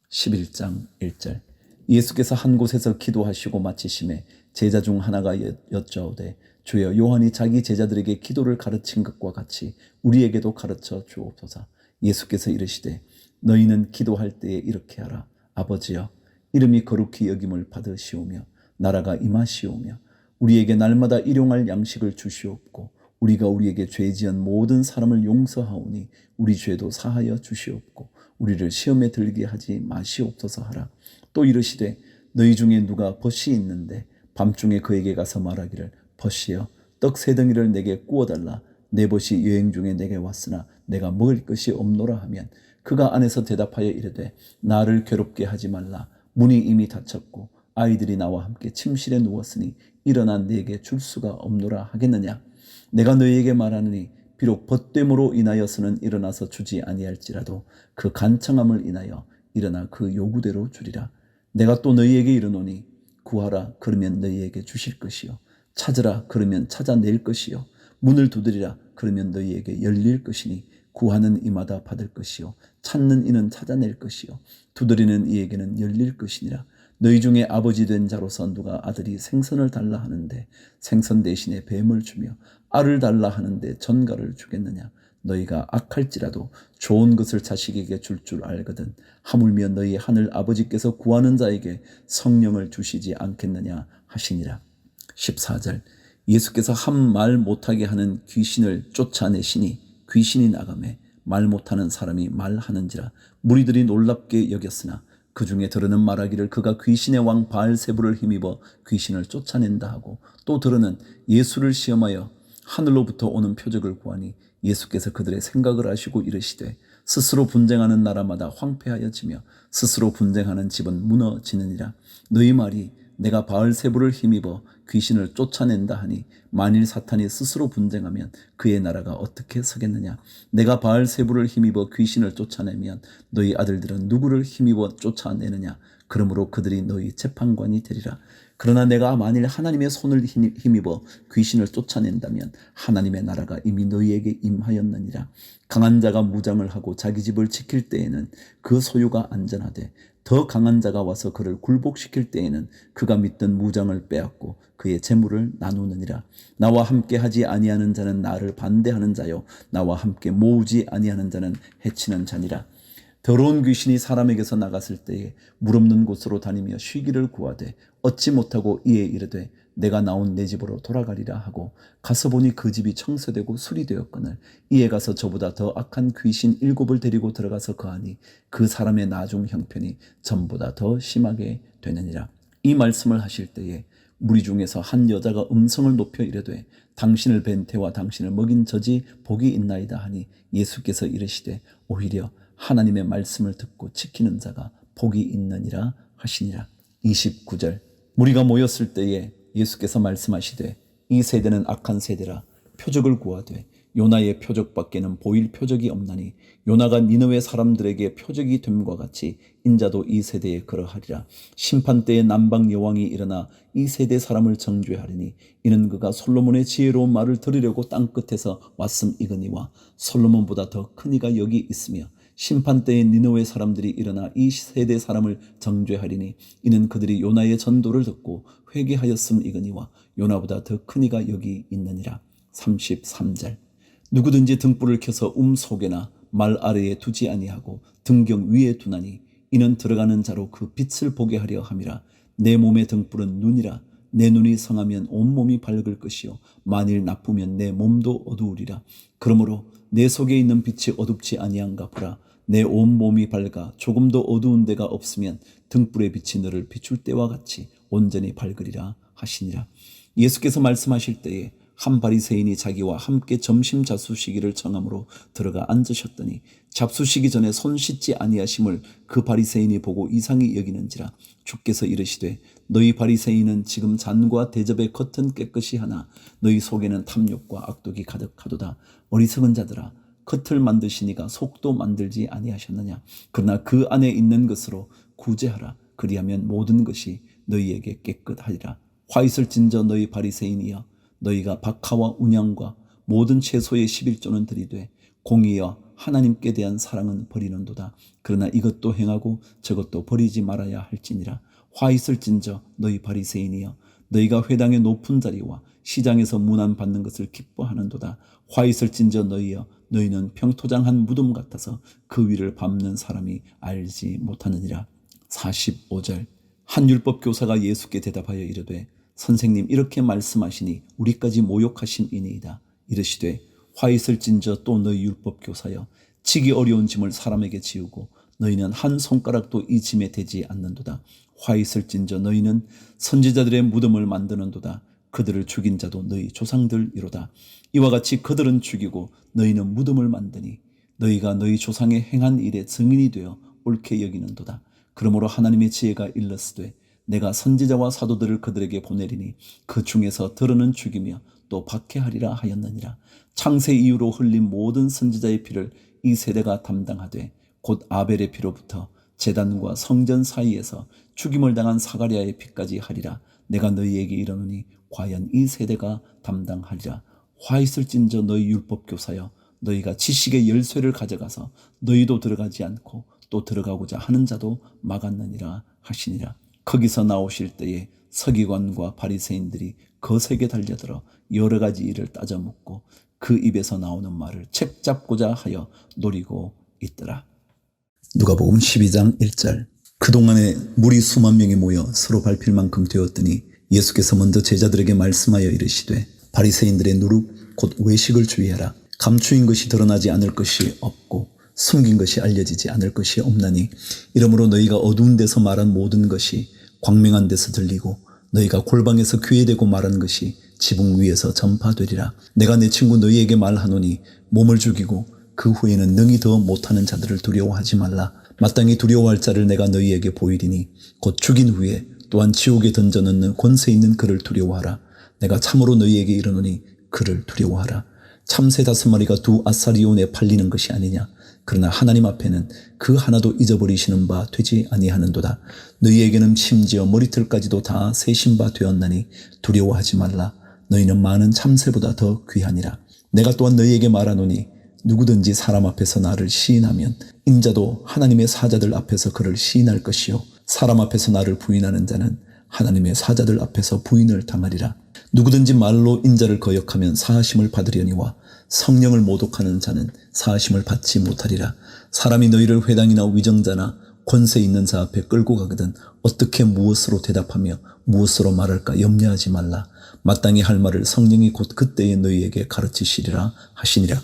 11장 1절. 예수께서 한 곳에서 기도하시고 마치심에 제자 중 하나가 여짜오되 주여 요한이 자기 제자들에게 기도를 가르친 것과 같이 우리에게도 가르쳐 주옵소서. 예수께서 이르시되 너희는 기도할 때에 이렇게 하라. 아버지여 이름이 거룩히 여김을 받으시오며 나라가 임하시오며 우리에게 날마다 일용할 양식을 주시옵고 우리가 우리에게 죄 지은 모든 사람을 용서하오니 우리 죄도 사하여 주시옵고 우리를 시험에 들게 하지 마시옵소서 하라. 또 이르시되 너희 중에 누가 벗이 있는데 밤중에 그에게 가서 말하기를 벗이여 떡 3덩이를 내게 구워달라. 내 벗이 여행 중에 내게 왔으나 내가 먹을 것이 없노라 하면 그가 안에서 대답하여 이르되 나를 괴롭게 하지 말라. 문이 이미 닫혔고 아이들이 나와 함께 침실에 누웠으니 일어나 네게 줄 수가 없노라 하겠느냐. 내가 너희에게 말하느니 비록 벗됨으로 인하여서는 일어나서 주지 아니할지라도 그 간청함을 인하여 일어나 그 요구대로 주리라. 내가 또 너희에게 이르노니 구하라 그러면 너희에게 주실 것이요 찾으라 그러면 찾아낼 것이요 문을 두드리라 그러면 너희에게 열릴 것이니 구하는 이마다 받을 것이요 찾는 이는 찾아낼 것이요 두드리는 이에게는 열릴 것이니라. 너희 중에 아버지 된 자로서 누가 아들이 생선을 달라 하는데 생선 대신에 뱀을 주며 알을 달라 하는데 전갈을 주겠느냐. 너희가 악할지라도 좋은 것을 자식에게 줄 줄 알거든 하물며 너희 하늘 아버지께서 구하는 자에게 성령을 주시지 않겠느냐 하시니라. 14절. 예수께서 한 말 못하게 하는 귀신을 쫓아내시니 귀신이 나가매 말 못하는 사람이 말하는지라. 무리들이 놀랍게 여겼으나 그 중에 들으는 말하기를 그가 귀신의 왕 바알세불을 힘입어 귀신을 쫓아낸다 하고 또 들으는 예수를 시험하여 하늘로부터 오는 표적을 구하니 예수께서 그들의 생각을 아시고 이르시되 스스로 분쟁하는 나라마다 황폐하여지며 스스로 분쟁하는 집은 무너지느니라. 너희 말이 내가 바알세불을 힘입어 귀신을 쫓아낸다 하니 만일 사탄이 스스로 분쟁하면 그의 나라가 어떻게 서겠느냐. 내가 바알세불을 힘입어 귀신을 쫓아내면 너희 아들들은 누구를 힘입어 쫓아내느냐. 그러므로 그들이 너희 재판관이 되리라. 그러나 내가 만일 하나님의 손을 힘입어 귀신을 쫓아낸다면 하나님의 나라가 이미 너희에게 임하였느니라. 강한 자가 무장을 하고 자기 집을 지킬 때에는 그 소유가 안전하되 더 강한 자가 와서 그를 굴복시킬 때에는 그가 믿던 무장을 빼앗고 그의 재물을 나누느니라. 나와 함께 하지 아니하는 자는 나를 반대하는 자요 나와 함께 모으지 아니하는 자는 해치는 자니라. 더러운 귀신이 사람에게서 나갔을 때에 물 없는 곳으로 다니며 쉬기를 구하되 얻지 못하고 이에 이르되 내가 나온 내 집으로 돌아가리라 하고 가서 보니 그 집이 청소되고 수리되었거늘 이에 가서 저보다 더 악한 귀신 7을 데리고 들어가서 거하니 그 사람의 나중 형편이 전보다 더 심하게 되느니라. 이 말씀을 하실 때에 무리 중에서 한 여자가 음성을 높여 이르되 당신을 뵌 태와 당신을 먹인 젖이 복이 있나이다 하니 예수께서 이르시되 오히려 하나님의 말씀을 듣고 지키는 자가 복이 있느니라 하시니라. 29절. 무리가 모였을 때에 예수께서 말씀하시되 이 세대는 악한 세대라. 표적을 구하되 요나의 표적밖에는 보일 표적이 없나니 요나가 니느웨 사람들에게 표적이 됨과 같이 인자도 이 세대에 그러하리라. 심판 때에 남방 여왕이 일어나 이 세대 사람을 정죄하리니 이는 그가 솔로몬의 지혜로운 말을 들으려고 땅끝에서 왔음이거니와 솔로몬보다 더 큰 이가 여기 있으며 심판 때에 니느웨 사람들이 일어나 이 세대 사람을 정죄하리니 이는 그들이 요나의 전도를 듣고 회개하였음이거니와 요나보다 더 큰 이가 여기 있느니라. 33절. 누구든지 등불을 켜서 속에나 말 아래에 두지 아니하고 등경 위에 두나니 이는 들어가는 자로 그 빛을 보게 하려 함이라. 내 몸의 등불은 눈이라. 내 눈이 성하면 온몸이 밝을 것이요 만일 나쁘면 내 몸도 어두우리라. 그러므로 내 속에 있는 빛이 어둡지 아니한가 보라. 내 온몸이 밝아 조금도 어두운 데가 없으면 등불의 빛이 너를 비출 때와 같이 온전히 밝으리라 하시니라. 예수께서 말씀하실 때에 한 바리새인이 자기와 함께 점심 잡수시기를 정함으로 들어가 앉으셨더니 잡수시기 전에 손 씻지 아니하심을 그 바리새인이 보고 이상히 여기는지라. 주께서 이르시되 너희 바리새인은 지금 잔과 대접의 겉은 깨끗이 하나 너희 속에는 탐욕과 악독이 가득하도다. 어리석은 자들아 겉을 만드시니가 속도 만들지 아니하셨느냐. 그러나 그 안에 있는 것으로 구제하라. 그리하면 모든 것이 너희에게 깨끗하리라. 화 있을 진저 너희 바리새인이여 너희가 박하와 운양과 모든 채소의 11조는 드리되 공이여 하나님께 대한 사랑은 버리는도다. 그러나 이것도 행하고 저것도 버리지 말아야 할지니라. 화 있을진저 너희 바리새인이여, 너희가 회당의 높은 자리와 시장에서 문안 받는 것을 기뻐하는도다. 화 있을진저 너희여, 너희는 평토장한 무덤 같아서 그 위를 밟는 사람이 알지 못하느니라. 45절. 한 율법 교사가 예수께 대답하여 이르되, 선생님, 이렇게 말씀하시니 우리까지 모욕하심이니이다. 이르시되, 화 있을진저 또 너희 율법 교사여, 지기 어려운 짐을 사람에게 지우고 너희는 한 손가락도 이 짐에 대지 않는도다. 화 있을진저 너희는 선지자들의 무덤을 만드는도다. 그들을 죽인 자도 너희 조상들이로다. 이와 같이 그들은 죽이고 너희는 무덤을 만드니 너희가 너희 조상의 행한 일의 증인이 되어 옳게 여기는도다. 그러므로 하나님의 지혜가 일렀으되, 내가 선지자와 사도들을 그들에게 보내리니 그 중에서 들으는 죽이며 또 박해하리라 하였느니라. 창세 이후로 흘린 모든 선지자의 피를 이 세대가 담당하되 곧 아벨의 피로부터 제단과 성전 사이에서 죽임을 당한 사가랴의 피까지 하리라. 내가 너희에게 이르노니 과연 이 세대가 담당하리라. 화 있을진저 너희 율법 교사여, 너희가 지식의 열쇠를 가져가서 너희도 들어가지 않고 또 들어가고자 하는 자도 막았느니라 하시니라. 거기서 나오실 때에 서기관과 바리새인들이 거세게 달려들어 여러 가지 일을 따져묻고 그 입에서 나오는 말을 책잡고자 하여 노리고 있더라. 누가복음 12장 1절. 그동안에 무리 수만 명이 모여 서로 밟힐 만큼 되었더니 예수께서 먼저 제자들에게 말씀하여 이르시되, 바리새인들의 누룩 곧 외식을 주의하라. 감추인 것이 드러나지 않을 것이 없고 숨긴 것이 알려지지 않을 것이 없나니, 이러므로 너희가 어두운 데서 말한 모든 것이 광명한 데서 들리고 너희가 골방에서 귀에 대고 말한 것이 지붕 위에서 전파되리라. 내가 내 친구 너희에게 말하노니 몸을 죽이고 그 후에는 능히 더 못하는 자들을 두려워하지 말라. 마땅히 두려워할 자를 내가 너희에게 보이리니 곧 죽인 후에 또한 지옥에 던져넣는 권세 있는 그를 두려워하라. 내가 참으로 너희에게 이르노니 그를 두려워하라. 참새 5마리가 두 아사리온에 팔리는 것이 아니냐. 그러나 하나님 앞에는 그 하나도 잊어버리시는 바 되지 아니하는도다. 너희에게는 심지어 머리털까지도 다 세신 바 되었나니 두려워하지 말라. 너희는 많은 참새보다 더 귀하니라. 내가 또한 너희에게 말하노니 누구든지 사람 앞에서 나를 시인하면 인자도 하나님의 사자들 앞에서 그를 시인할 것이요, 사람 앞에서 나를 부인하는 자는 하나님의 사자들 앞에서 부인을 당하리라. 누구든지 말로 인자를 거역하면 사하심을 받으려니와 성령을 모독하는 자는 사하심을 받지 못하리라. 사람이 너희를 회당이나 위정자나 권세 있는 자 앞에 끌고 가거든 어떻게 무엇으로 대답하며 무엇으로 말할까 염려하지 말라. 마땅히 할 말을 성령이 곧 그때에 너희에게 가르치시리라 하시니라.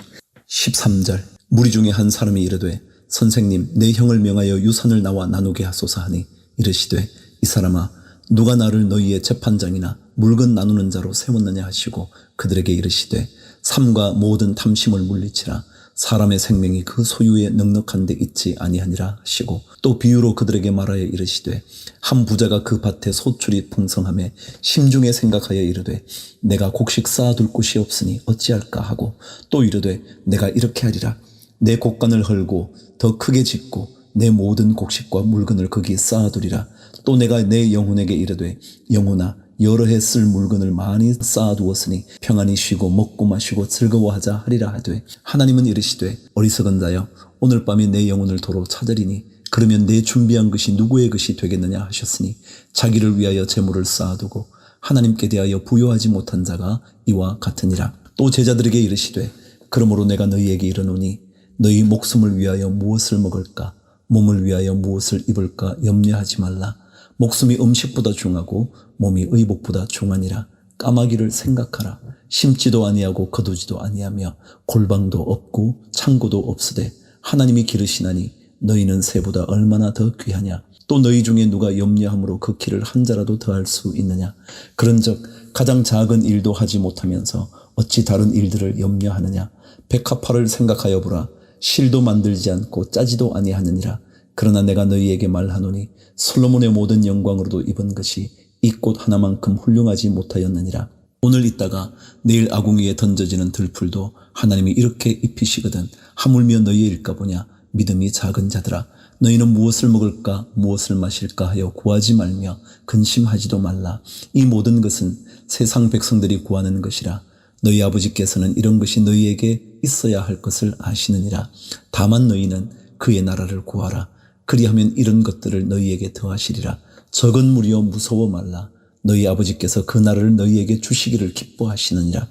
13절. 무리 중에 한 사람이 이르되, 선생님, 내 형을 명하여 유산을 나와 나누게 하소서 하니 이르시되, 이 사람아, 누가 나를 너희의 재판장이나 물건 나누는 자로 세웠느냐 하시고 그들에게 이르시되, 삶과 모든 탐심을 물리치라. 사람의 생명이 그 소유에 넉넉한 데 있지 아니하니라 하시고, 또 비유로 그들에게 말하여 이르시되, 한 부자가 그 밭에 소출이 풍성하매 심중에 생각하여 이르되, 내가 곡식 쌓아둘 곳이 없으니 어찌할까 하고, 또 이르되, 내가 이렇게 하리라. 내 곡간을 헐고 더 크게 짓고 내 모든 곡식과 물건을 거기에 쌓아두리라. 또 내가 내 영혼에게 이르되, 영혼아, 여러 해 쓸 물건을 많이 쌓아두었으니 평안히 쉬고 먹고 마시고 즐거워하자 하리라 하되, 하나님은 이르시되, 어리석은 자여, 오늘 밤에 내 영혼을 도로 찾으리니 그러면 내 준비한 것이 누구의 것이 되겠느냐 하셨으니, 자기를 위하여 재물을 쌓아두고 하나님께 대하여 부여하지 못한 자가 이와 같으니라. 또 제자들에게 이르시되, 그러므로 내가 너희에게 이르노니 너희 목숨을 위하여 무엇을 먹을까, 몸을 위하여 무엇을 입을까 염려하지 말라. 목숨이 음식보다 중하고 몸이 의복보다 중하니라. 까마귀를 생각하라. 심지도 아니하고 거두지도 아니하며 골방도 없고 창고도 없으되 하나님이 기르시나니 너희는 새보다 얼마나 더 귀하냐. 또 너희 중에 누가 염려함으로 그 키를 한 자라도 더할 수 있느냐. 그런즉 가장 작은 일도 하지 못하면서 어찌 다른 일들을 염려하느냐. 백합화를 생각하여 보라. 실도 만들지 않고 짜지도 아니하느니라. 그러나 내가 너희에게 말하노니 솔로몬의 모든 영광으로도 입은 것이 이 꽃 하나만큼 훌륭하지 못하였느니라. 오늘 있다가 내일 아궁이에 던져지는 들풀도 하나님이 이렇게 입히시거든 하물며 너희일까 보냐. 믿음이 작은 자들아, 너희는 무엇을 먹을까 무엇을 마실까 하여 구하지 말며 근심하지도 말라. 이 모든 것은 세상 백성들이 구하는 것이라. 너희 아버지께서는 이런 것이 너희에게 있어야 할 것을 아시느니라. 다만 너희는 그의 나라를 구하라. 그리하면 이런 것들을 너희에게 더하시리라. 적은 무리여 무서워 말라. 너희 아버지께서 그 나라를 너희에게 주시기를 기뻐하시느니라.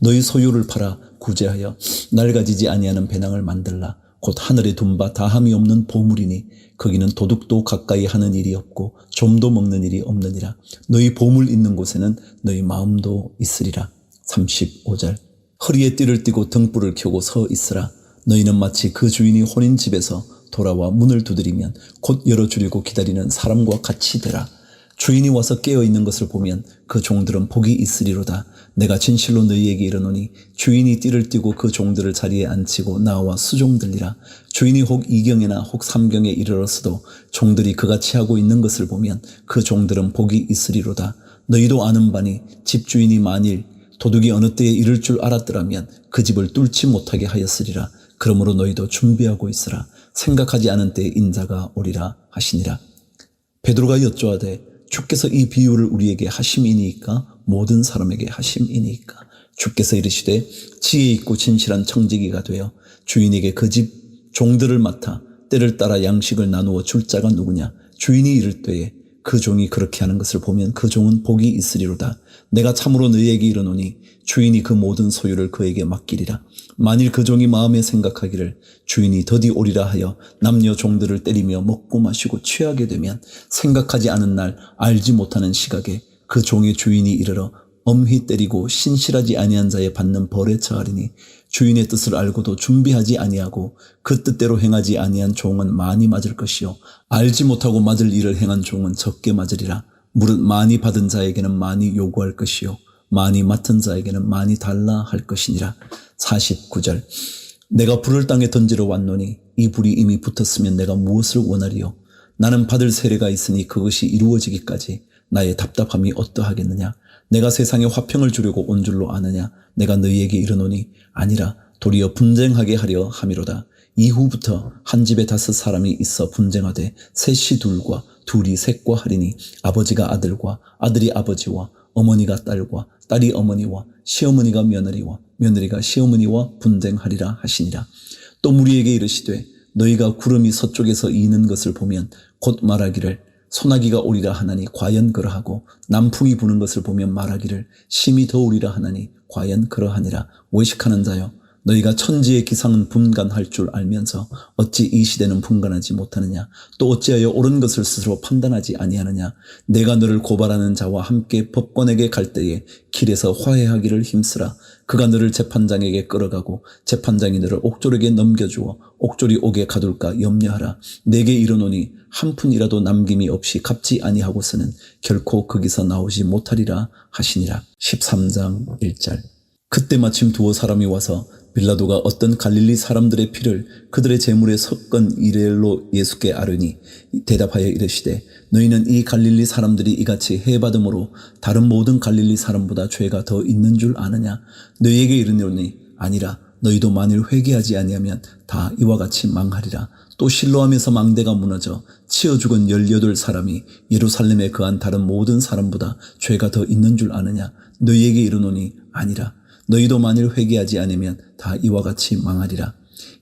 너희 소유를 팔아 구제하여 낡아지지 아니하는 배낭을 만들라. 곧 하늘에 둔 바 다함이 없는 보물이니 거기는 도둑도 가까이 하는 일이 없고 좀도 먹는 일이 없느니라. 너희 보물 있는 곳에는 너희 마음도 있으리라. 35절. 허리에 띠를 띠고 등불을 켜고 서 있으라. 너희는 마치 그 주인이 혼인 집에서 돌아와 문을 두드리면 곧 열어주려고 기다리는 사람과 같이 되라. 주인이 와서 깨어있는 것을 보면 그 종들은 복이 있으리로다. 내가 진실로 너희에게 이르노니 주인이 띠를 띠고 그 종들을 자리에 앉히고 나와 수종들리라. 주인이 혹 2경이나 혹 3경에 이르렀어도 종들이 그같이 하고 있는 것을 보면 그 종들은 복이 있으리로다. 너희도 아는 바니 집주인이 만일 도둑이 어느 때에 이를 줄 알았더라면 그 집을 뚫지 못하게 하였으리라. 그러므로 너희도 준비하고 있으라. 생각하지 않은 때에 인자가 오리라 하시니라. 베드로가 여쭈하되 주께서 이 비유를 우리에게 하심이니까 모든 사람에게 하심이니까. 주께서 이르시되 지혜 있고 진실한 청지기가 되어 주인에게 그 집 종들을 맡아 때를 따라 양식을 나누어 줄 자가 누구냐. 주인이 이를 때에 그 종이 그렇게 하는 것을 보면 그 종은 복이 있으리로다. 내가 참으로 너희에게 이르노니 주인이 그 모든 소유를 그에게 맡기리라. 만일 그 종이 마음에 생각하기를 주인이 더디 오리라 하여 남녀 종들을 때리며 먹고 마시고 취하게 되면 생각하지 않은 날 알지 못하는 시각에 그 종의 주인이 이르러 엄히 때리고 신실하지 아니한 자에 받는 벌에 처하리니 주인의 뜻을 알고도 준비하지 아니하고 그 뜻대로 행하지 아니한 종은 많이 맞을 것이요 알지 못하고 맞을 일을 행한 종은 적게 맞으리라. 무릇 많이 받은 자에게는 많이 요구할 것이요 많이 맡은 자에게는 많이 달라 할 것이니라. 49절. 내가 불을 땅에 던지러 왔노니 이 불이 이미 붙었으면 내가 무엇을 원하리요. 나는 받을 세례가 있으니 그것이 이루어지기까지 나의 답답함이 어떠하겠느냐. 내가 세상에 화평을 주려고 온 줄로 아느냐. 내가 너희에게 이르노니 아니라 도리어 분쟁하게 하려 함이로다. 이후부터 한 집에 5 사람이 있어 분쟁하되 셋이 둘과 둘이 셋과 하리니 아버지가 아들과 아들이 아버지와 어머니가 딸과 딸이 어머니와 시어머니가 며느리와 며느리가 시어머니와 분쟁하리라 하시니라. 또 무리에게 이르시되 너희가 구름이 서쪽에서 이는 것을 보면 곧 말하기를 소나기가 오리라 하나니 과연 그러하고 남풍이 부는 것을 보면 말하기를 심히 더우리라 하나니 과연 그러하니라. 외식하는 자여 너희가 천지의 기상은 분간할 줄 알면서 어찌 이 시대는 분간하지 못하느냐. 또 어찌하여 옳은 것을 스스로 판단하지 아니하느냐. 내가 너를 고발하는 자와 함께 법관에게 갈 때에 길에서 화해하기를 힘쓰라. 그가 너를 재판장에게 끌어가고 재판장이 너를 옥졸에게 넘겨주어 옥졸이 옥에 가둘까 염려하라. 내게 이르노니 한 푼이라도 남김이 없이 갚지 아니하고서는 결코 거기서 나오지 못하리라 하시니라. 13장 1절. 그때 마침 2 사람이 와서 빌라도가 어떤 갈릴리 사람들의 피를 그들의 제물에 섞은 이레로 예수께 아뢰니 대답하여 이르시되 너희는 이 갈릴리 사람들이 이같이 해받음으로 다른 모든 갈릴리 사람보다 죄가 더 있는 줄 아느냐. 너희에게 이르노니 아니라 너희도 만일 회개하지 아니하면 다 이와 같이 망하리라. 또 실로암에서 망대가 무너져 치어 죽은 18 사람이 예루살렘에 거한 다른 모든 사람보다 죄가 더 있는 줄 아느냐. 너희에게 이르노니 아니라 너희도 만일 회개하지 않으면 다 이와 같이 망하리라.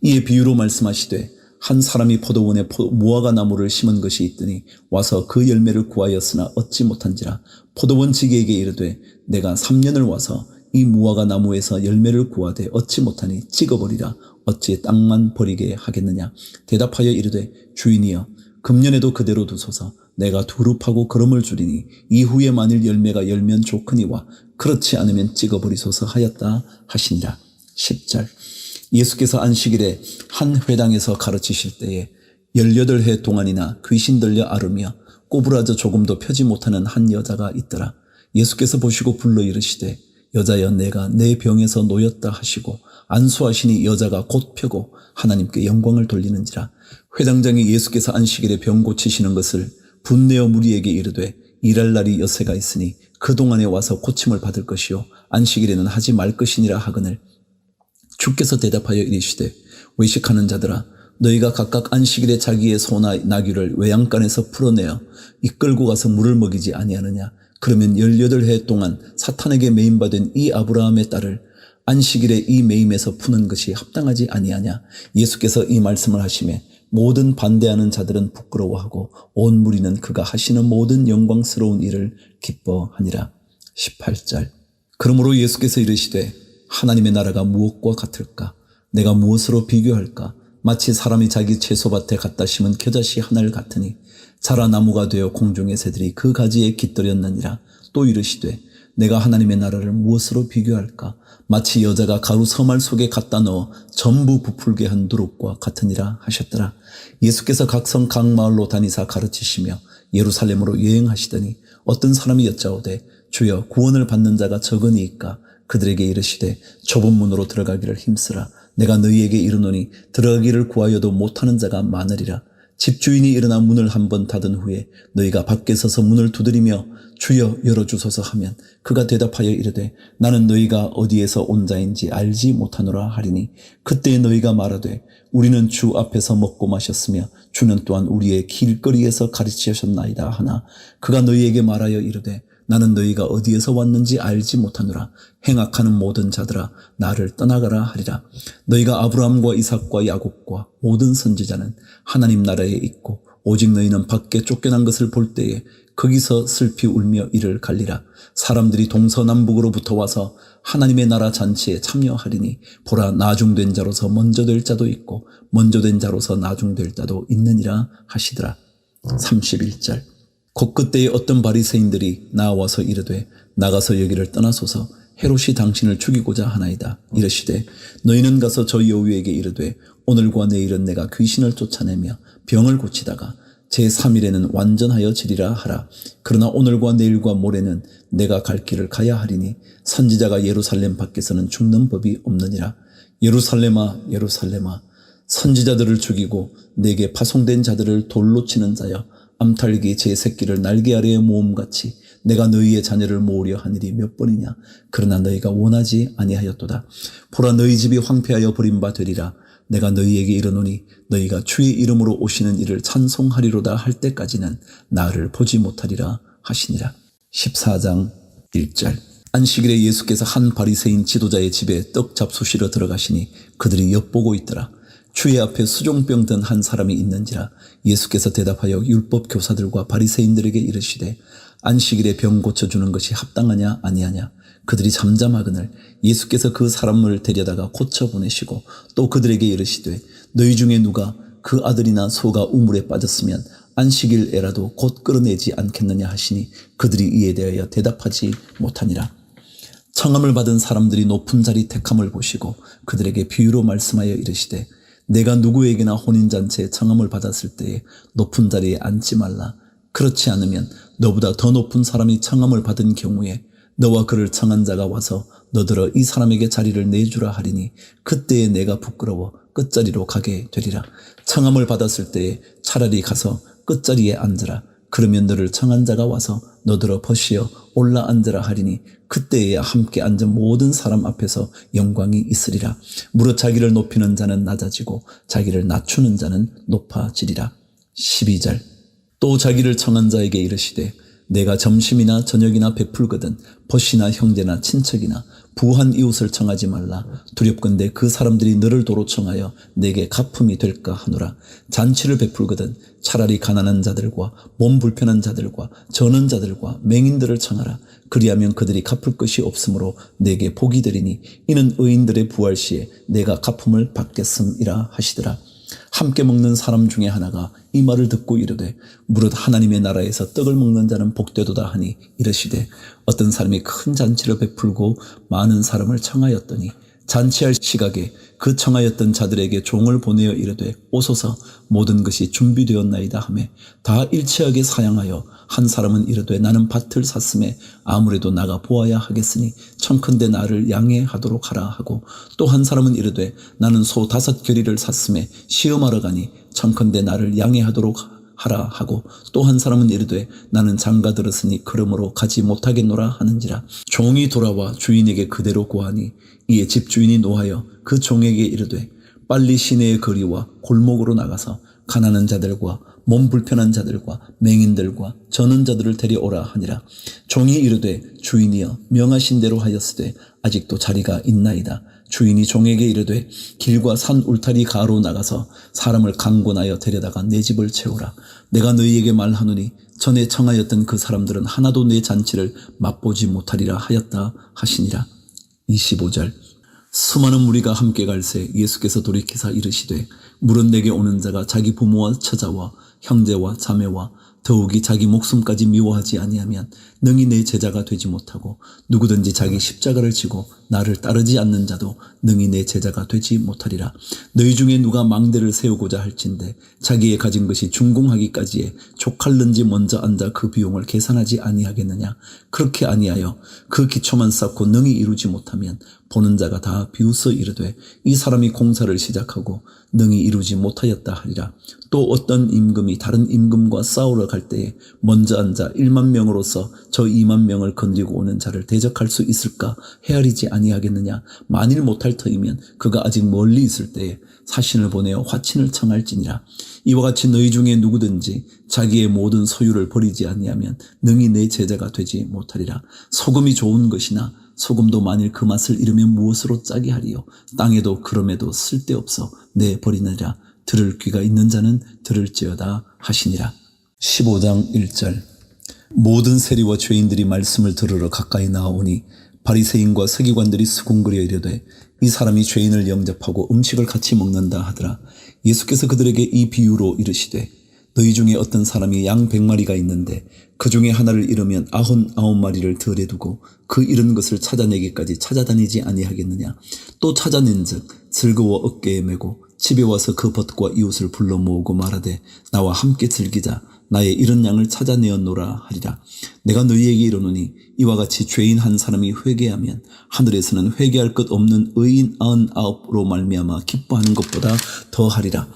이에 비유로 말씀하시되 한 사람이 포도원에 무화과 나무를 심은 것이 있더니 와서 그 열매를 구하였으나 얻지 못한지라. 포도원 지기에게 이르되 내가 3년을 와서 이 무화과 나무에서 열매를 구하되 얻지 못하니 찍어버리라. 어찌 땅만 버리게 하겠느냐. 대답하여 이르되 주인이여 금년에도 그대로 두소서. 내가 두릅하고 거름을 주리니 이후에 만일 열매가 열면 좋거니와 그렇지 않으면 찍어버리소서 하였다 하시니라. 10절. 예수께서 안식일에 한 회당에서 가르치실 때에 18해 동안이나 귀신 들려 앓으며 꼬부라져 조금도 펴지 못하는 한 여자가 있더라. 예수께서 보시고 불러 이르시되 여자여 내가 내 병에서 놓였다 하시고 안수하시니 여자가 곧 펴고 하나님께 영광을 돌리는지라. 회당장이 예수께서 안식일에 병 고치시는 것을 분내어 무리에게 이르되 일할 날이 여세가 있으니 그동안에 와서 고침을 받을 것이요 안식일에는 하지 말 것이니라 하거늘 주께서 대답하여 이르시되 외식하는 자들아 너희가 각각 안식일에 자기의 소나 나귀를 외양간에서 풀어내어 이끌고 가서 물을 먹이지 아니하느냐. 그러면 18해 동안 사탄에게 매임받은 이 아브라함의 딸을 안식일에 이 매임에서 푸는 것이 합당하지 아니하냐. 예수께서 이 말씀을 하시매 모든 반대하는 자들은 부끄러워하고 온 무리는 그가 하시는 모든 영광스러운 일을 기뻐하니라. 18절. 그러므로 예수께서 이르시되 하나님의 나라가 무엇과 같을까? 내가 무엇으로 비교할까? 마치 사람이 자기 채소밭에 갖다 심은 겨자씨 하나를 같으니 자라 나무가 되어 공중의 새들이 그 가지에 깃들였느니라. 또 이르시되 내가 하나님의 나라를 무엇으로 비교할까? 마치 여자가 가루 서말 속에 갖다 넣어 전부 부풀게 한 누룩과 같으니라 하셨더라. 예수께서 각 성 각 마을로 다니사 가르치시며 예루살렘으로 여행하시더니 어떤 사람이 여짜오되 주여 구원을 받는 자가 적으니이까? 그들에게 이르시되 좁은 문으로 들어가기를 힘쓰라. 내가 너희에게 이르노니 들어가기를 구하여도 못하는 자가 많으리라. 집주인이 일어나 문을 한번 닫은 후에 너희가 밖에 서서 문을 두드리며 주여 열어주소서 하면 그가 대답하여 이르되 나는 너희가 어디에서 온 자인지 알지 못하노라 하리니 그때 너희가 말하되 우리는 주 앞에서 먹고 마셨으며 주는 또한 우리의 길거리에서 가르치셨나이다 하나 그가 너희에게 말하여 이르되 나는 너희가 어디에서 왔는지 알지 못하노라. 행악하는 모든 자들아 나를 떠나가라 하리라. 너희가 아브라함과 이삭과 야곱과 모든 선지자는 하나님 나라에 있고 오직 너희는 밖에 쫓겨난 것을 볼 때에 거기서 슬피 울며 이를 갈리라. 사람들이 동서남북으로부터 와서 하나님의 나라 잔치에 참여하리니 보라 나중된 자로서 먼저 될 자도 있고 먼저 된 자로서 나중될 자도 있느니라 하시더라. 31절. 곧 그때에 어떤 바리새인들이 나와서 이르되 나가서 여기를 떠나소서 헤롯이 당신을 죽이고자 하나이다. 이르시되 너희는 가서 저 여우에게 이르되 오늘과 내일은 내가 귀신을 쫓아내며 병을 고치다가 제3일에는 완전하여 지리라 하라. 그러나 오늘과 내일과 모레는 내가 갈 길을 가야 하리니 선지자가 예루살렘 밖에서는 죽는 법이 없느니라. 예루살렘아 예루살렘아 선지자들을 죽이고 내게 파송된 자들을 돌로 치는 자여 암탉이 제 새끼를 날개 아래에 모음같이 내가 너희의 자녀를 모으려 하늘이 몇 번이냐. 그러나 너희가 원하지 아니하였도다. 보라 너희 집이 황폐하여 버림바 되리라. 내가 너희에게 이르노니 너희가 주의 이름으로 오시는 이를 찬송하리로다 할 때까지는 나를 보지 못하리라 하시니라. 14장 1절. 안식일에 예수께서 한 바리새인 지도자의 집에 떡 잡수시러 들어가시니 그들이 엿보고 있더라. 주의 앞에 수종병 든 한 사람이 있는지라. 예수께서 대답하여 율법 교사들과 바리새인들에게 이르시되 안식일에 병 고쳐주는 것이 합당하냐 아니하냐. 그들이 잠잠하거늘 예수께서 그 사람을 데려다가 고쳐 보내시고 또 그들에게 이르시되 너희 중에 누가 그 아들이나 소가 우물에 빠졌으면 안식일에라도 곧 끌어내지 않겠느냐 하시니 그들이 이에 대하여 대답하지 못하니라. 청함을 받은 사람들이 높은 자리 택함을 보시고 그들에게 비유로 말씀하여 이르시되 내가 누구에게나 혼인잔치에 청함을 받았을 때에 높은 자리에 앉지 말라. 그렇지 않으면 너보다 더 높은 사람이 청함을 받은 경우에 너와 그를 청한 자가 와서 너더러 이 사람에게 자리를 내주라 하리니 그때에 내가 부끄러워 끝자리로 가게 되리라. 청함을 받았을 때에 차라리 가서 끝자리에 앉으라. 그러면 너를 청한 자가 와서 너더러 벗이어 올라 앉으라 하리니 그때에야 함께 앉은 모든 사람 앞에서 영광이 있으리라. 무릇 자기를 높이는 자는 낮아지고 자기를 낮추는 자는 높아지리라. 12절. 또 자기를 청한 자에게 이르시되 내가 점심이나 저녁이나 베풀거든 벗이나 형제나 친척이나 부한 이웃을 청하지 말라. 두렵건대 그 사람들이 너를 도로 청하여 내게 갚음이 될까 하노라. 잔치를 베풀거든 차라리 가난한 자들과 몸 불편한 자들과 저는 자들과 맹인들을 청하라. 그리하면 그들이 갚을 것이 없으므로 내게 복이 되리니 이는 의인들의 부활 시에 내가 갚음을 받겠음이라 하시더라. 함께 먹는 사람 중에 하나가 이 말을 듣고 이르되 무릇 하나님의 나라에서 떡을 먹는 자는 복되도다 하니 이르시되 어떤 사람이 큰 잔치를 베풀고 많은 사람을 청하였더니 잔치할 시각에 그 청하였던 자들에게 종을 보내어 이르되 오소서 모든 것이 준비되었나이다 하매 다 일치하게 사양하여 한 사람은 이르되 나는 밭을 샀음에 아무래도 나가 보아야 하겠으니 청컨대 나를 양해하도록 하라 하고 또 한 사람은 이르되 나는 소 5겨리를 샀음에 시험하러 가니 청컨대 나를 양해하도록 하라 하고 또 한 사람은 이르되 나는 장가 들었으니 그러므로 가지 못하겠노라 하는지라. 종이 돌아와 주인에게 그대로 고하니 이에 집주인이 노하여 그 종에게 이르되 빨리 시내의 거리와 골목으로 나가서 가난한 자들과 몸 불편한 자들과 맹인들과 저는 자들을 데려오라 하니라. 종이 이르되 주인이여 명하신 대로 하였으되 아직도 자리가 있나이다. 주인이 종에게 이르되 길과 산 울타리 가로 나가서 사람을 강권하여 데려다가 내 집을 채우라. 내가 너희에게 말하노니 전에 청하였던 그 사람들은 하나도 내 잔치를 맛보지 못하리라 하였다 하시니라. 25절. 수많은 무리가 함께 갈새 예수께서 돌이키사 이르시되 물은 내게 오는 자가 자기 부모와 처자와 형제와 자매와 더욱이 자기 목숨까지 미워하지 아니하면 능히 내 제자가 되지 못하고 누구든지 자기 십자가를 지고 나를 따르지 않는 자도 능히 내 제자가 되지 못하리라. 너희 중에 누가 망대를 세우고자 할진대 자기의 가진 것이 준공하기까지에 족할는지 먼저 앉아 그 비용을 계산하지 아니하겠느냐. 그렇게 아니하여 그 기초만 쌓고 능히 이루지 못하면 보는 자가 다 비웃어 이르되 이 사람이 공사를 시작하고 능히 이루지 못하였다 하리라. 또 어떤 임금이 다른 임금과 싸우러 갈 때에 먼저 앉아 1만 명으로서 저 2만 명을 건지고 오는 자를 대적할 수 있을까 헤아리지 아니하겠느냐. 만일 못할 터이면 그가 아직 멀리 있을 때에 사신을 보내어 화친을 청할지니라. 이와 같이 너희 중에 누구든지 자기의 모든 소유를 버리지 아니하면 능히 내 제자가 되지 못하리라. 소금이 좋은 것이나 소금도 만일 그 맛을 잃으면 무엇으로 짜게 하리요. 땅에도 그럼에도 쓸데없어 내버리느니라. 들을 귀가 있는 자는 들을지어다 하시니라. 15장 1절. 모든 세리와 죄인들이 말씀을 들으러 가까이 나오니 바리새인과 서기관들이 수군거려 이르되 이 사람이 죄인을 영접하고 음식을 같이 먹는다 하더라. 예수께서 그들에게 이 비유로 이르시되 너희 중에 어떤 사람이 양 100마리가 있는데 그 중에 하나를 잃으면 99마리를 들에 두고 그 잃은 것을 찾아내기까지 찾아다니지 아니하겠느냐. 또 찾아낸즉 즐거워 어깨에 메고 집에 와서 그 벗과 이웃을 불러 모으고 말하되 나와 함께 즐기자. 나의 잃은 양을 찾아내었노라 하리라. 내가 너희에게 이르노니 이와 같이 죄인 한 사람이 회개하면 하늘에서는 회개할 것 없는 의인 99로 말미암아 기뻐하는 것보다 더하리라.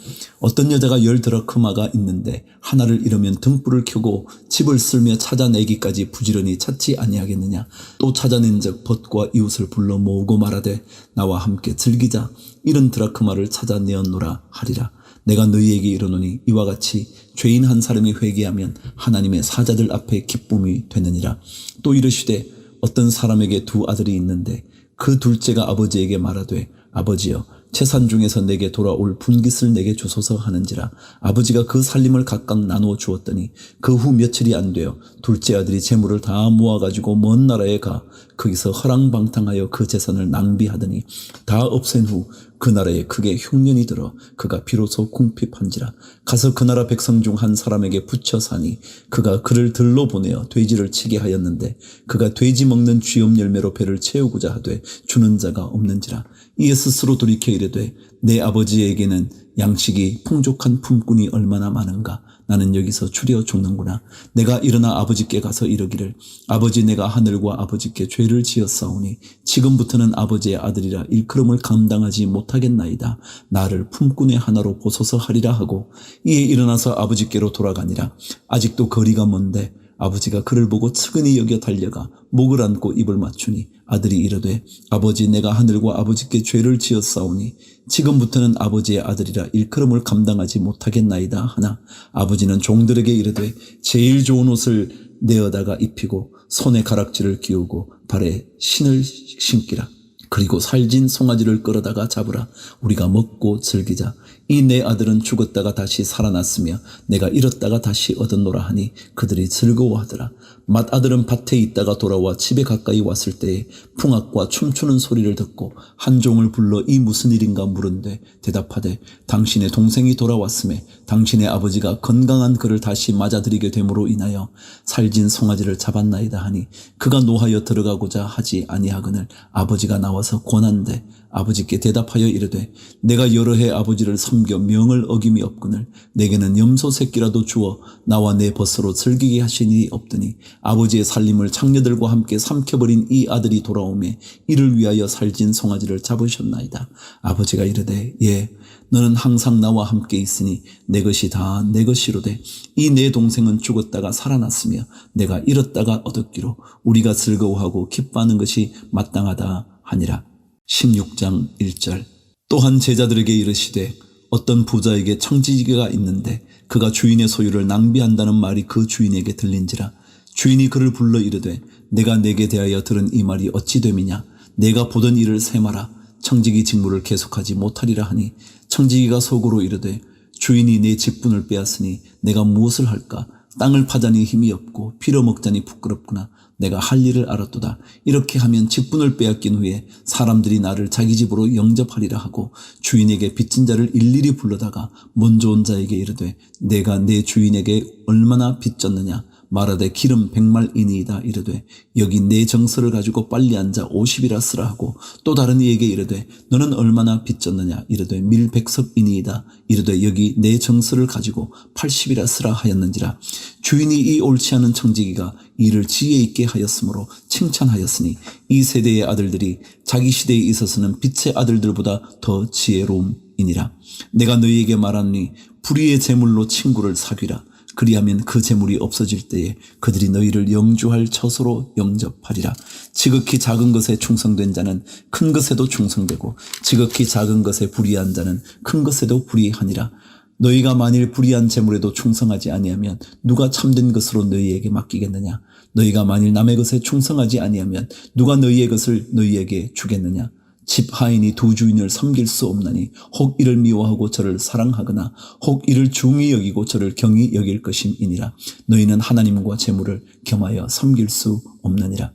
어떤 여자가 10드라크마가 있는데 하나를 잃으면 등불을 켜고 집을 쓸며 찾아내기까지 부지런히 찾지 아니하겠느냐. 또 찾아낸즉 벗과 이웃을 불러 모으고 말하되 나와 함께 즐기자. 잃은 드라크마를 찾아내었노라 하리라. 내가 너희에게 이르노니 이와 같이 죄인 한 사람이 회개하면 하나님의 사자들 앞에 기쁨이 되느니라. 또 이르시되 어떤 사람에게 2 아들이 있는데 그 둘째가 아버지에게 말하되 아버지여 재산 중에서 내게 돌아올 분깃을 내게 주소서 하는지라. 아버지가 그 살림을 각각 나누어 주었더니 그 후 며칠이 안 되어 둘째 아들이 재물을 다 모아가지고 먼 나라에 가 거기서 허랑방탕하여 그 재산을 낭비하더니 다 없앤 후 그 나라에 크게 흉년이 들어 그가 비로소 궁핍한지라. 가서 그 나라 백성 중 한 사람에게 붙여 사니 그가 그를 들로 보내어 돼지를 치게 하였는데 그가 돼지 먹는 쥐염 열매로 배를 채우고자 하되 주는 자가 없는지라. 이에 스스로 돌이켜 이르되 내 아버지에게는 양식이 풍족한 품꾼이 얼마나 많은가. 나는 여기서 추려 죽는구나. 내가 일어나 아버지께 가서 이르기를 아버지 내가 하늘과 아버지께 죄를 지었사오니 지금부터는 아버지의 아들이라 일컬음을 감당하지 못하겠나이다. 나를 품꾼의 하나로 보소서 하리라 하고 이에 일어나서 아버지께로 돌아가니라. 아직도 거리가 먼데 아버지가 그를 보고 측은히 여겨 달려가 목을 안고 입을 맞추니 아들이 이르되 아버지 내가 하늘과 아버지께 죄를 지었사오니 지금부터는 아버지의 아들이라 일컬음을 감당하지 못하겠나이다 하나 아버지는 종들에게 이르되 제일 좋은 옷을 내어다가 입히고 손에 가락지를 끼우고 발에 신을 신기라. 그리고 살진 송아지를 끌어다가 잡으라. 우리가 먹고 즐기자. 이 내 아들은 죽었다가 다시 살아났으며 내가 잃었다가 다시 얻었노라 하니 그들이 즐거워하더라. 맏아들은 밭에 있다가 돌아와 집에 가까이 왔을 때에 풍악과 춤추는 소리를 듣고 한 종을 불러 이 무슨 일인가 물은데 대답하되 당신의 동생이 돌아왔음에 당신의 아버지가 건강한 그를 다시 맞아들이게 됨으로 인하여 살진 송아지를 잡았나이다 하니 그가 노하여 들어가고자 하지 아니하거늘 아버지가 나와서 권한대 아버지께 대답하여 이르되 내가 여러 해 아버지를 섬겨 명을 어김이 없거늘 내게는 염소 새끼라도 주어 나와 내 벗으로 즐기게 하시니 없더니 아버지의 살림을 창녀들과 함께 삼켜버린 이 아들이 돌아오매 이를 위하여 살진 송아지를 잡으셨나이다. 아버지가 이르되 예 너는 항상 나와 함께 있으니 내 것이 다 내 것이로되 이 내 동생은 죽었다가 살아났으며 내가 잃었다가 얻었기로 우리가 즐거워하고 기뻐하는 것이 마땅하다 하니라. 16장 1절. 또한 제자들에게 이르시되 어떤 부자에게 청지기가 있는데 그가 주인의 소유를 낭비한다는 말이 그 주인에게 들린지라. 주인이 그를 불러 이르되 내가 내게 대하여 들은 이 말이 어찌 됨이냐. 내가 보던 일을 세마라. 청지기 직무를 계속하지 못하리라 하니 청지기가 속으로 이르되 주인이 내 직분을 빼앗으니 내가 무엇을 할까. 땅을 파자니 힘이 없고 빌어먹자니 부끄럽구나. 내가 할 일을 알았도다. 이렇게 하면 직분을 빼앗긴 후에 사람들이 나를 자기 집으로 영접하리라 하고 주인에게 빚진 자를 일일이 불러다가 먼저 온 자에게 이르되 내가 내 주인에게 얼마나 빚졌느냐. 말하되 기름 100말이니이다. 이르되 여기 내 정서를 가지고 빨리 앉아 50이라 쓰라 하고 또 다른 이에게 이르되 너는 얼마나 빚졌느냐. 이르되 밀 100석이니이다. 이르되 여기 내 정서를 가지고 80이라 쓰라 하였는지라. 주인이 이 옳지 않은 청지기가 이를 지혜 있게 하였으므로 칭찬하였으니 이 세대의 아들들이 자기 시대에 있어서는 빛의 아들들보다 더 지혜로움이니라. 내가 너희에게 말하노니 불의의 재물로 친구를 사귀라. 그리하면 그 재물이 없어질 때에 그들이 너희를 영주할 처소로 영접하리라. 지극히 작은 것에 충성된 자는 큰 것에도 충성되고 지극히 작은 것에 불의한 자는 큰 것에도 불의하니라. 너희가 만일 불의한 재물에도 충성하지 아니하면 누가 참된 것으로 너희에게 맡기겠느냐. 너희가 만일 남의 것에 충성하지 아니하면 누가 너희의 것을 너희에게 주겠느냐. 집 하인이 두 주인을 섬길 수 없나니 혹 이를 미워하고 저를 사랑하거나 혹 이를 중히 여기고 저를 경히 여길 것임이니라. 너희는 하나님과 재물을 겸하여 섬길 수 없느니라.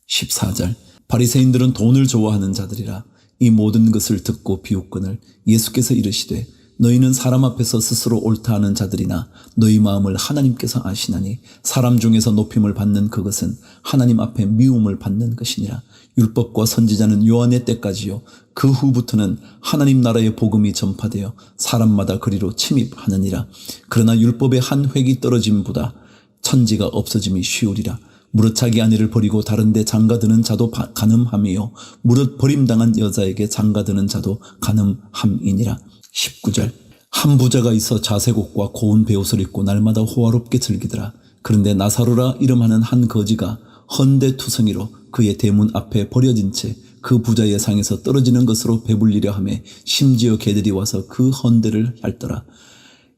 14절. 바리새인들은 돈을 좋아하는 자들이라. 이 모든 것을 듣고 비웃거늘 예수께서 이르시되 너희는 사람 앞에서 스스로 옳다 하는 자들이나 너희 마음을 하나님께서 아시나니 사람 중에서 높임을 받는 그것은 하나님 앞에 미움을 받는 것이니라. 율법과 선지자는 요한의 때까지요 그 후부터는 하나님 나라의 복음이 전파되어 사람마다 그리로 침입하느니라. 그러나 율법의 한 획이 떨어짐보다 천지가 없어짐이 쉬우리라. 무릇 자기 아내를 버리고 다른 데 장가드는 자도 간음함이요 무릇 버림당한 여자에게 장가드는 자도 간음함이니라. 19절. 한 부자가 있어 자색옷과 고운 베옷을 입고 날마다 호화롭게 즐기더라. 그런데 나사로라 이름하는 한 거지가 헌대투성이로 그의 대문 앞에 버려진 채 그 부자의 상에서 떨어지는 것으로 배불리려 하며 심지어 개들이 와서 그 헌대를 핥더라.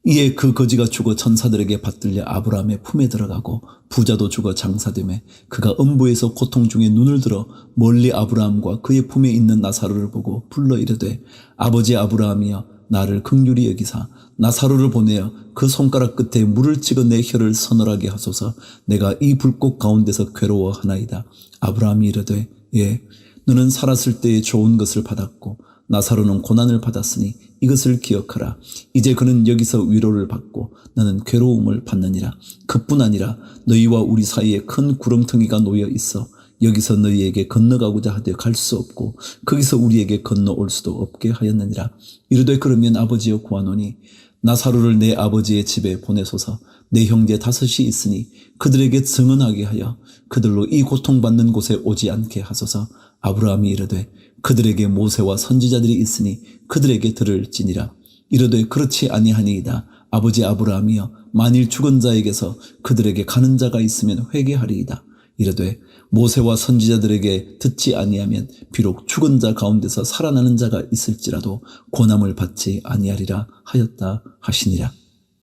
이에 그 거지가 죽어 천사들에게 받들려 아브라함의 품에 들어가고 부자도 죽어 장사되매 그가 음부에서 고통 중에 눈을 들어 멀리 아브라함과 그의 품에 있는 나사로를 보고 불러 이르되 아버지 아브라함이여 나를 긍휼히 여기사 나사로를 보내어 그 손가락 끝에 물을 찍어 내 혀를 서늘하게 하소서. 내가 이 불꽃 가운데서 괴로워하나이다. 아브라함이 이르되 예, 너는 살았을 때에 좋은 것을 받았고 나사로는 고난을 받았으니 이것을 기억하라. 이제 그는 여기서 위로를 받고 너는 괴로움을 받느니라. 그뿐 아니라 너희와 우리 사이에 큰 구렁텅이가 놓여 있어 여기서 너희에게 건너가고자 하되 갈 수 없고 거기서 우리에게 건너올 수도 없게 하였느니라. 이르되 그러면 아버지여 구하노니 나사로를 내 아버지의 집에 보내소서. 내 형제 5이 있으니 그들에게 증언하게 하여 그들로 이 고통받는 곳에 오지 않게 하소서. 아브라함이 이르되 그들에게 모세와 선지자들이 있으니 그들에게 들을지니라. 이르되 그렇지 아니하니이다. 아버지 아브라함이여 만일 죽은 자에게서 그들에게 가는 자가 있으면 회개하리이다. 이르되 모세와 선지자들에게 듣지 아니하면 비록 죽은 자 가운데서 살아나는 자가 있을지라도 고난을 받지 아니하리라 하였다 하시니라.